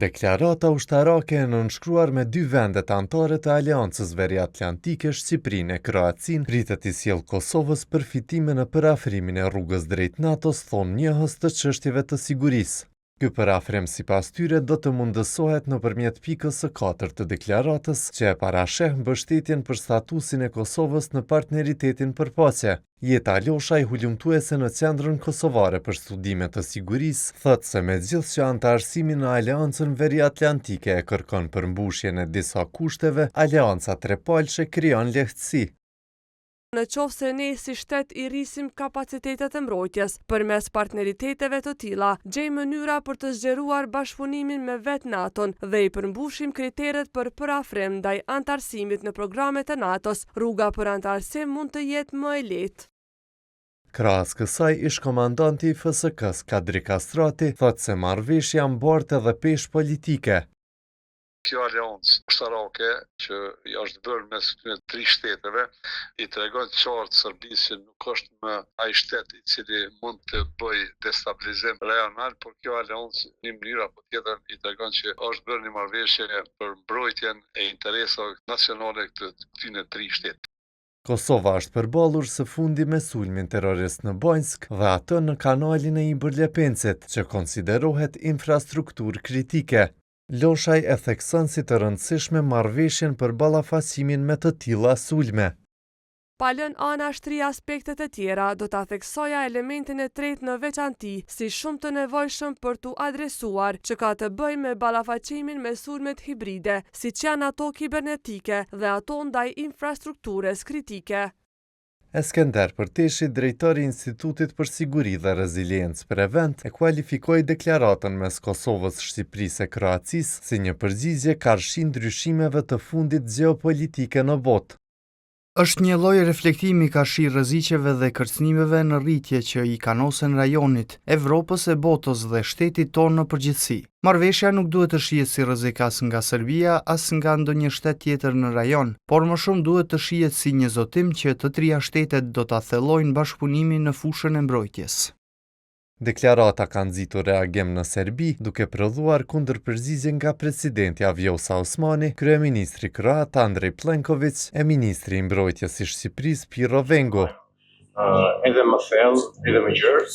Deklarata ushtarake e nënshkruar me dy vendet anëtare të Aleancës Veriatlantike, Shqipërinë e Kroacinë, pritet i sjellë Kosovës përfitime në parafrimin e rrugës drejt NATO-s, thonë njohës të çështjeve të sigurisë. Ky parafrim sipas tyre do të mundësohet nëpërmjet pikës së 4 të deklaratës, që e parasheh mbështetjen për statusin e Kosovës në partneritetin për paqe. Jeta Loshaj, hulumtuese në Qendrën Kosovare për Studime të Sigurisë, thotë se megjithëse anëtarësimi në Aleancën Veriatlantike e kërkon përmbushjen e disa kushteve, Aleanca trepalçe krijon lehtësi. Në qoftë se ne si shtet i rrisim kapacitetet e mbrojtjes, përmes partneriteteve të tilla, gjejmë mënyra për të zgjeruar bashkëpunimin me vetë NATO-n dhe i përmbushim kriteret për parafrim ndaj anëtarësimit në programet e NATO-s, rruga për anëtarësim mund të jetë më e lehtë. Krahas kësaj, ish-komandanti i FSK-s Kadri Kastrati thotë se marrëveshja mbartë edhe peshë politike. Kjo aleancë ushtarake që është bërë mes këtyre tri shteteve i tregon qartë Serbisë që nuk është më ai shtet i cili mund të bëjë destabilizim rajonal, por kjo aleancë në një mënyrë apo tjetër i tregon që është bërë një marrëveshje për mbrojtjen e interesave nacionale të këtyre tri shteteve. Kosova është përballur së fundi me sulmin terrorist në Banjsk dhe atë në kanalin e Ibërlepencit, që konsiderohet infrastrukturë kritike. Loshaj e thekson si të rëndësishme marrëveshjen për ballafaqsimin me të tilla sulme. Pa lënë anash tri aspektet e tjera, do ta theksoja elementin e tretë në veçanti, si shumë të nevojshëm për t'u adresuar, që ka të bëjë me ballafaqimin me sulmet hibride, siç janë ato kibernetike dhe ato ndaj infrastrukturës kritike. Eskender Përteshi, drejtori i Institutit për Siguri dhe Reziliencë Prevent, e kualifikoi deklaratën mes Kosovës, Shqipërisë e Kroacisë si një përgjigje karshi ndryshimeve të fundit gjeopolitike në botë. Është një lloj reflektimi karshi rreziqeve dhe kërcënimeve në rritje që i kanosen rajonit, Evropës e botës dhe shtetit tonë në përgjithësi. Marrëveshja nuk duhet të shihet si rrezik as nga Serbia, as nga ndonjë shtet tjetër në rajon, por më shumë duhet të shihet si një zotim që të trija shtetet do ta thellojnë bashkëpunimin në fushën e mbrojtjes. Deklarata ka nxitur reagim në Serbi, duke prodhuar kundërpërgjigje nga presidenti Vjosa Osmani, kryeministri kroat Andrej Plenković e ministri i mbrojtjes i Shqipërisë Pirro Vengo. Edhe më thellë, edhe më gjerë,